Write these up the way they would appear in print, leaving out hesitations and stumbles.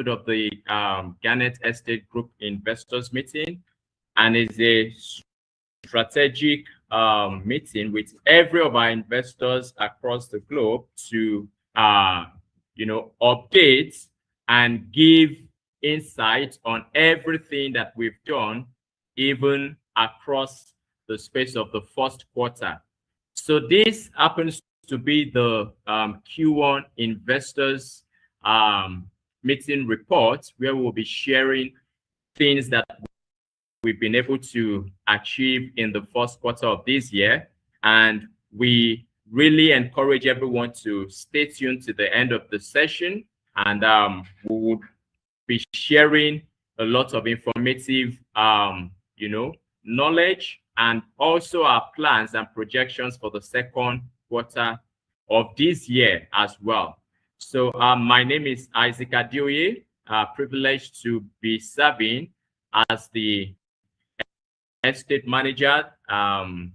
of the Garnet Estate Group investors meeting, and it's a strategic meeting with every of our investors across the globe to update and give insight on everything that we've done, even across the space of the first quarter. So this happens to be the Q1 investors meeting report, where we'll be sharing things that we've been able to achieve in the first quarter of this year. And we really encourage everyone to stay tuned to the end of the session, and we would be sharing a lot of informative knowledge, and also our plans and projections for the second quarter of this year as well. So my name is Isaac Adioye, privileged to be serving as the estate manager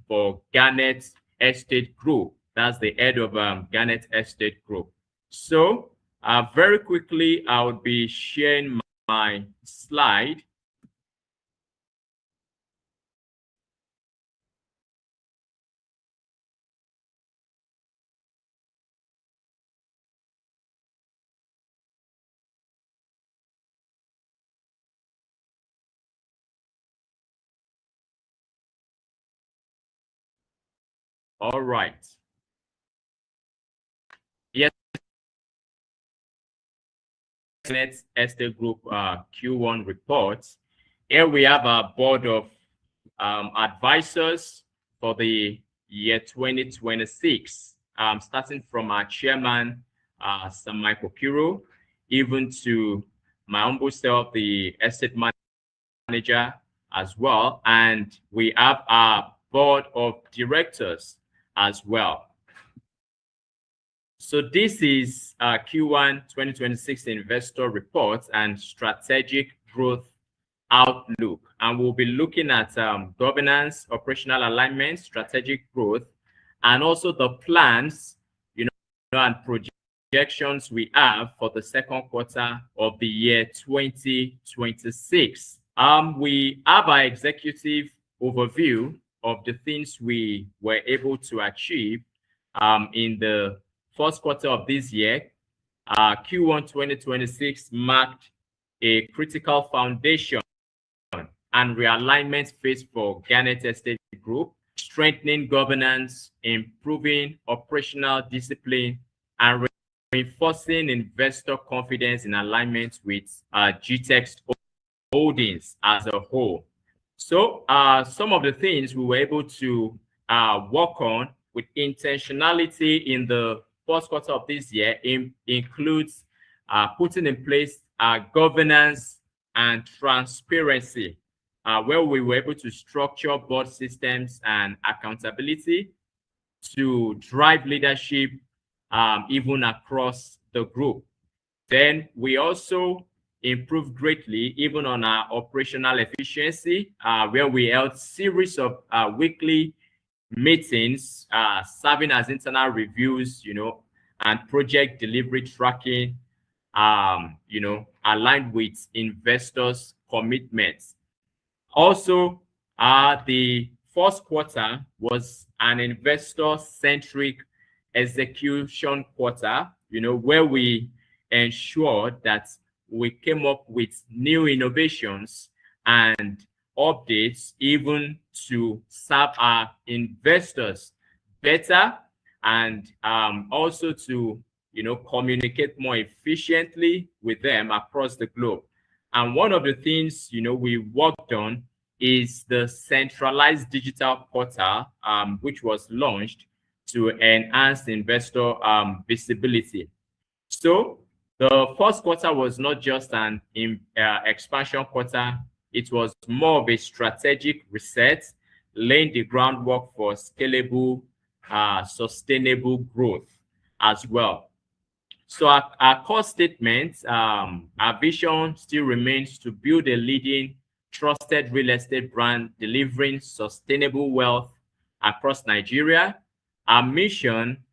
for Garnet Estate Group. That's the head of Garnet Estate Group. So very quickly, I will be sharing my slide. All right. Yes. Garnet Estate Group Q1 reports. Here we have our board of advisors for the year 2026, starting from our chairman, Sir Michael Kiro, even to my humble self, the estate manager as well. And we have our board of directors as well. So this is Q1 2026 investor report and strategic growth outlook, and we'll be looking at governance, operational alignment, strategic growth, and also the plans, and projections we have for the second quarter of the year 2026. We have our executive overview of the things we were able to achieve in the first quarter of this year. Q1 2026 marked a critical foundation and realignment phase for Garnet Estate Group, strengthening governance, improving operational discipline, and reinforcing investor confidence in alignment with GTEX Holdings as a whole. So some of the things we were able to work on with intentionality in the first quarter of this year includes putting in place governance and transparency, where we were able to structure board systems and accountability to drive leadership even across the group. Then we also improved greatly even on our operational efficiency, where we held series of weekly meetings, serving as internal reviews, and project delivery tracking, aligned with investors' commitments. Also, the first quarter was an investor-centric execution quarter, where we ensured that we came up with new innovations and updates, even to serve our investors better, and also to communicate more efficiently with them across the globe. And one of the things we worked on is the centralized digital portal, which was launched to enhance investor visibility. So the first quarter was not just an expansion quarter. It was more of a strategic reset, laying the groundwork for scalable, sustainable growth as well. So our core statement, our vision still remains to build a leading, trusted real estate brand delivering sustainable wealth across Nigeria. Our mission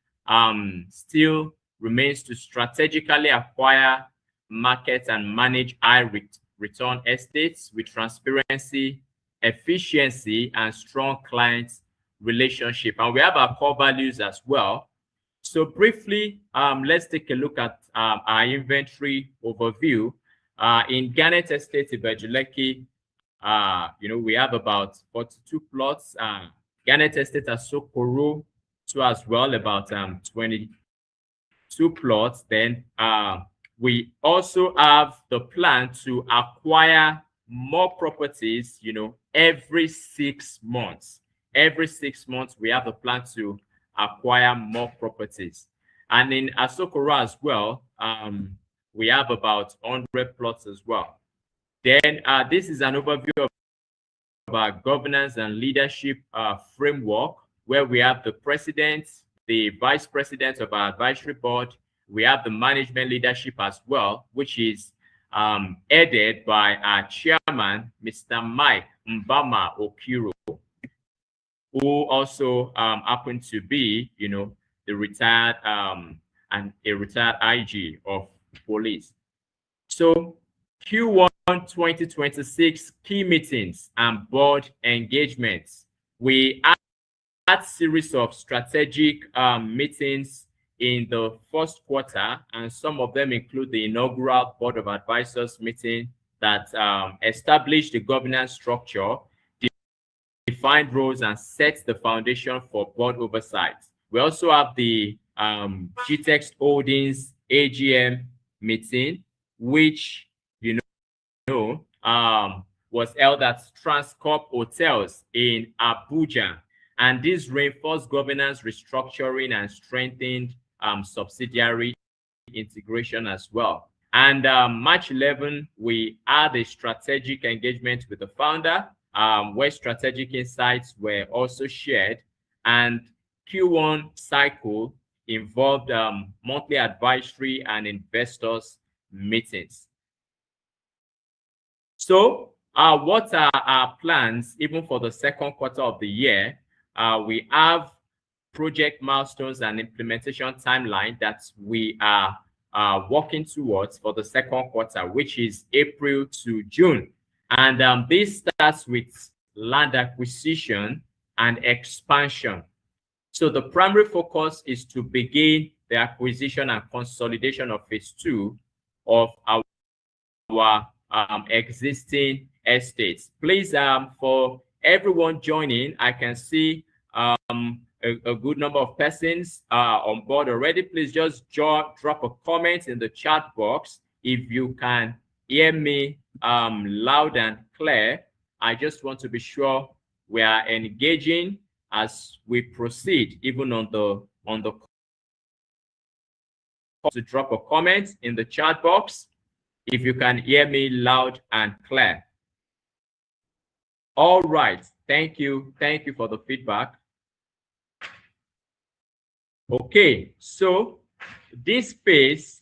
still remains to strategically acquire market and manage high return estates with transparency, efficiency, and strong client relationship. And we have our core values as well. So briefly, let's take a look at our inventory overview. In Garnet Estate, Ibejuleki, we have about 42 plots. Garnet Estate at Sokoro, too, as well, about 22 plots. Then we also have the plan to acquire more properties, every 6 months. Every 6 months, we have a plan to acquire more properties. And in Asokoro as well, we have about 100 plots as well. Then this is an overview of our governance and leadership framework, where we have the president, the vice president of our advisory board. We have the management leadership as well, which is headed by our chairman, Mr. Mike Mbama Okiro, who also happened to be, the retired and a retired IG of police. So Q1 2026 key meetings and board engagements. We had series of strategic meetings in the first quarter, and some of them include the inaugural board of advisors meeting that established the governance structure, defined roles, and set the foundation for board oversight. We also have the GTEX Holdings AGM meeting, which was held at Transcorp Hotels in Abuja, and this reinforced governance restructuring and strengthened subsidiary integration as well. And March 11, we had a strategic engagement with the founder, where strategic insights were also shared, and Q1 cycle involved monthly advisory and investors meetings. So what are our plans even for the second quarter of the year? We have project milestones and implementation timeline that we are working towards for the second quarter, which is April to June. And this starts with land acquisition and expansion. So the primary focus is to begin the acquisition and consolidation of phase 2 of our existing estates. Please, for everyone joining, I can see a good number of persons on board already. Please just drop a comment in the chat box if you can hear me loud and clear. I just want to be sure we are engaging as we proceed, even on the to drop a comment in the chat box if you can hear me loud and clear. All right, thank you for the feedback. Okay, so this phase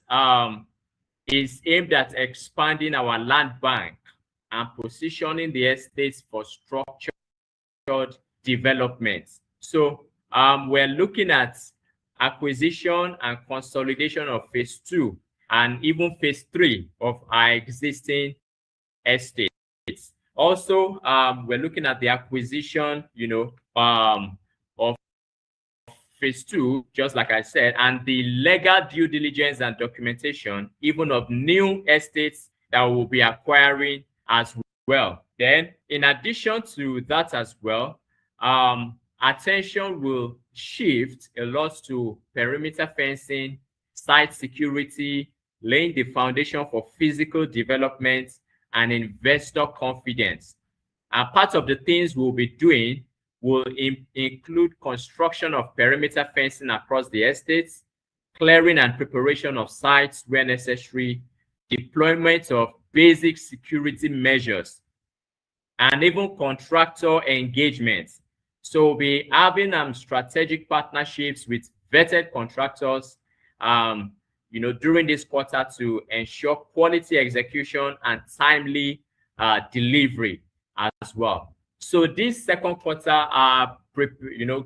is aimed at expanding our land bank and positioning the estates for structured development. So we're looking at acquisition and consolidation of phase 2 and even phase 3 of our existing estates. Also, we're looking at the acquisition, of phase 2, just like I said, and the legal due diligence and documentation, even of new estates that we'll be acquiring as well. Then, in addition to that as well, attention will shift a lot to perimeter fencing, site security, laying the foundation for physical development and investor confidence. And part of the things we'll be doing will include construction of perimeter fencing across the estates, clearing and preparation of sites where necessary, deployment of basic security measures, and even contractor engagement. So we'll be having strategic partnerships with vetted contractors, during this quarter to ensure quality execution and timely delivery as well. So this second quarter,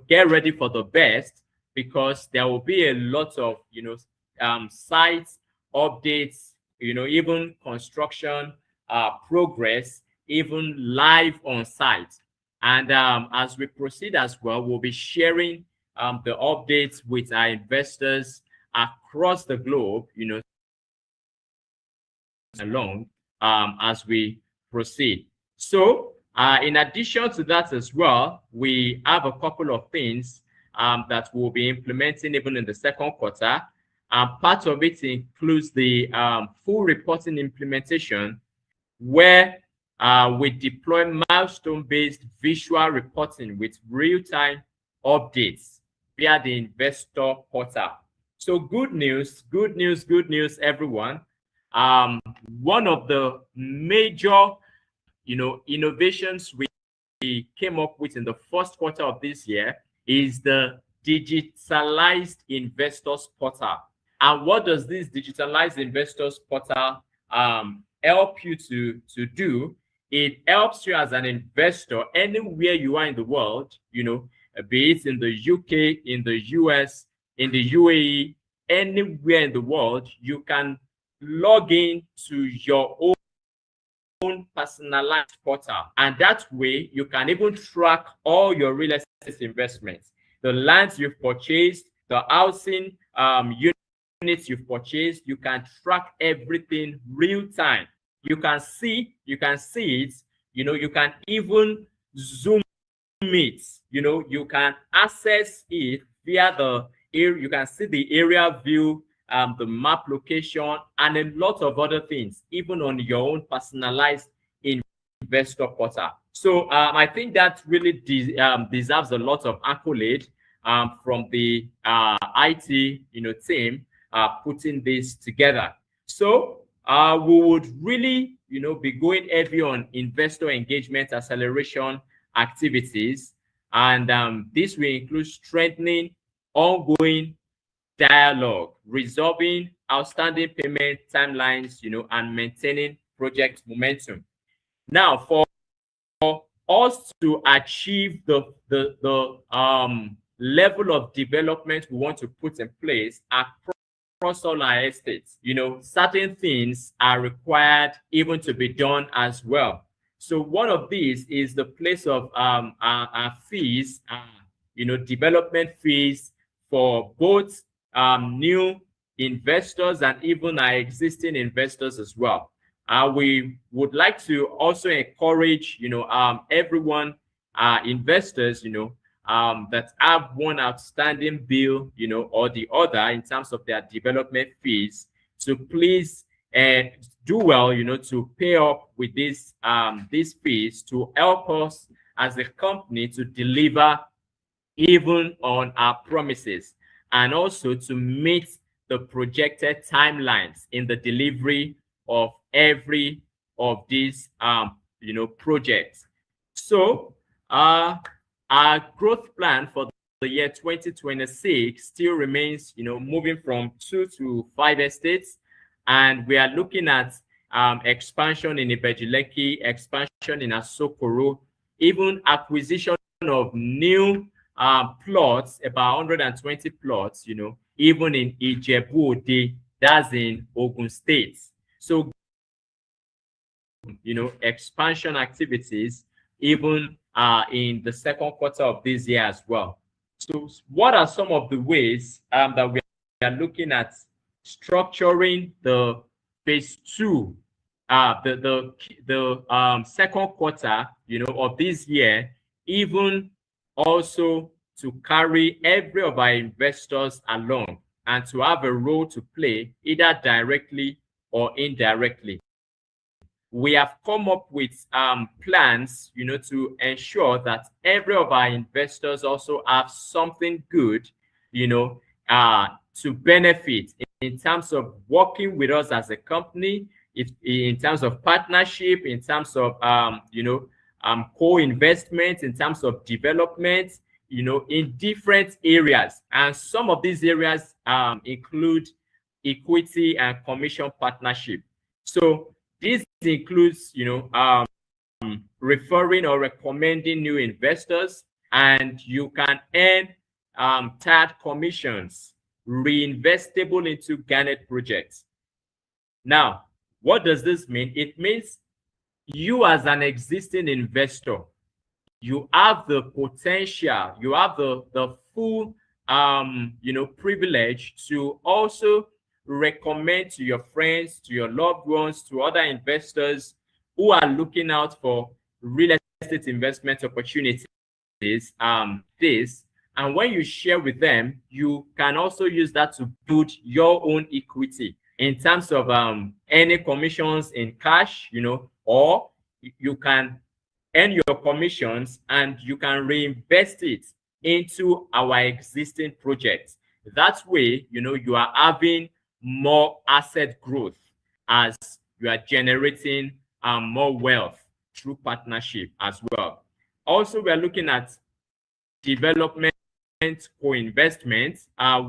get ready for the best, because there will be a lot of, sites updates, even construction progress, even live on site. And as we proceed as well, we'll be sharing the updates with our investors across the globe, along as we proceed. So in addition to that as well, we have a couple of things that we'll be implementing even in the second quarter. Part of it includes the full reporting implementation, where we deploy milestone-based visual reporting with real-time updates via the investor portal. So good news, everyone. One of the major, innovations we came up with in the first quarter of this year is the digitalized investors portal. And what does this digitalized investors portal help you to do? It helps you as an investor anywhere you are in the world, be it in the UK, in the US, in the UAE, anywhere in the world, you can log in to your own personalized portal. And that way, you can even track all your real estate investments, the lands you've purchased, the housing units you've purchased. You can track everything real time. You can see it, you can even zoom it, you can access it via the area. You can see the area view, the map location, and a lot of other things, even on your own personalized investor portal. So I think that really deserves a lot of accolade from the IT team putting this together. So we would really be going heavy on investor engagement acceleration activities, and this will include strengthening ongoing dialogue, resolving outstanding payment timelines, and maintaining project momentum. Now, for us to achieve the level of development we want to put in place across all our estates, certain things are required even to be done as well. So one of these is the place of our fees, development fees for both new investors and even our existing investors as well. We would like to also encourage, everyone, investors, that have one outstanding bill, or the other in terms of their development fees, to please do well, to pay up with these fees to help us as a company to deliver even on our promises, and also to meet the projected timelines in the delivery of every of these projects. So our growth plan for the year 2026 still remains, moving from 2 to 5 estates, and we are looking at expansion in Ibejuleki, expansion in Asokoro, even acquisition of new plots, about 120 plots, even in Ijebu-Ode, that's in Ogun State. So, expansion activities even in the second quarter of this year as well. So what are some of the ways that we are looking at structuring the phase 2, the second quarter, of this year, even also to carry every of our investors along and to have a role to play either directly or indirectly? We have come up with plans, to ensure that every of our investors also have something good, to benefit in terms of working with us as a company, in terms of partnership, in terms of, co-investment, in terms of development, in different areas. And some of these areas include equity and commission partnership. So this includes, referring or recommending new investors, and you can earn third commissions reinvestable into Garnet projects. Now, What does this mean? It means you as an existing investor, you have the potential, you have the full privilege to also recommend to your friends, to your loved ones, to other investors who are looking out for real estate investment opportunities, and when you share with them, you can also use that to build your own equity in terms of any commissions in cash, or you can earn your commissions and you can reinvest it into our existing projects. That way, you are having more asset growth as you are generating more wealth through partnership as well. Also, we are looking at development co-investment,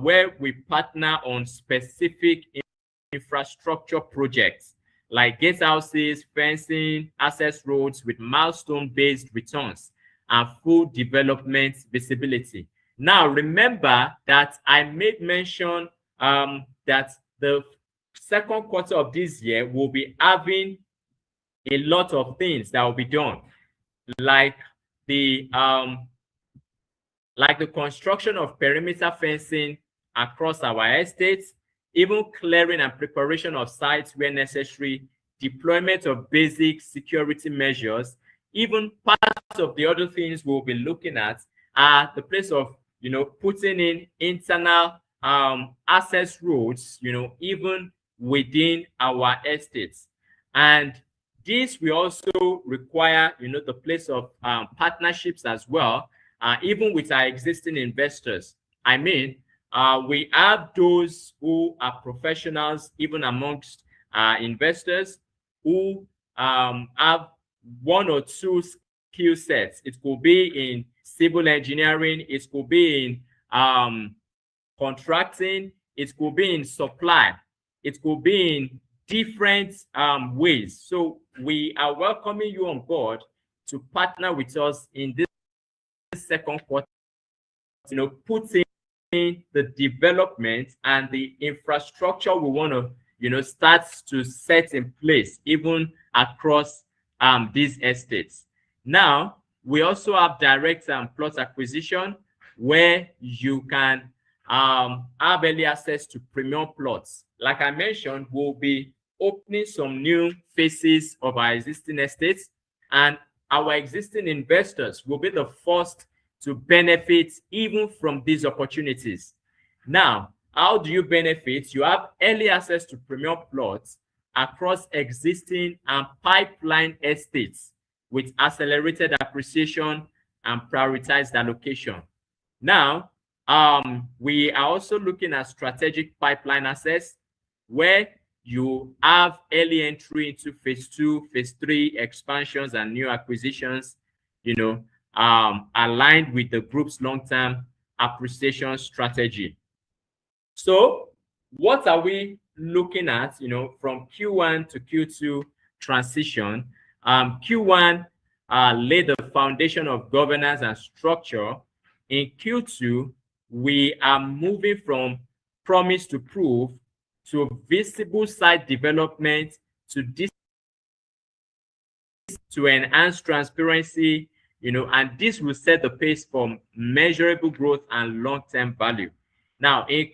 where we partner on specific infrastructure projects like gatehouses, fencing, access roads with milestone-based returns and full development visibility. Now, remember that I made mention that the second quarter of this year will be having a lot of things that will be done, like the construction of perimeter fencing across our estates, even clearing and preparation of sites where necessary, deployment of basic security measures. Even part of the other things we'll be looking at are the place of putting in internal access roads, even within our estates. And this will also require the place of partnerships as well, even with our existing investors. I mean, we have those who are professionals, even amongst investors, who have one or two skill sets. It could be in civil engineering, it could be in contracting, it could be in supply, it could be in different ways. So we are welcoming you on board to partner with us in this second quarter, putting the development and the infrastructure we want to start to set in place even across these estates. Now, we also have direct plot acquisition, where you can have early access to premium plots. Like I mentioned, we'll be opening some new phases of our existing estates, and our existing investors will be the first to benefit even from these opportunities. Now, how do you benefit? You have early access to premium plots across existing and pipeline estates with accelerated appreciation and prioritized allocation. Now, we are also looking at strategic pipeline assets, where you have early entry into phase 2, phase 3 expansions and new acquisitions, aligned with the group's long-term appreciation strategy. So what are we looking at, from Q1 to Q2 transition? Q1 laid the foundation of governance and structure. In Q2, we are moving from promise to proof to visible site development to enhance transparency, and this will set the pace for measurable growth and long-term value. Now, in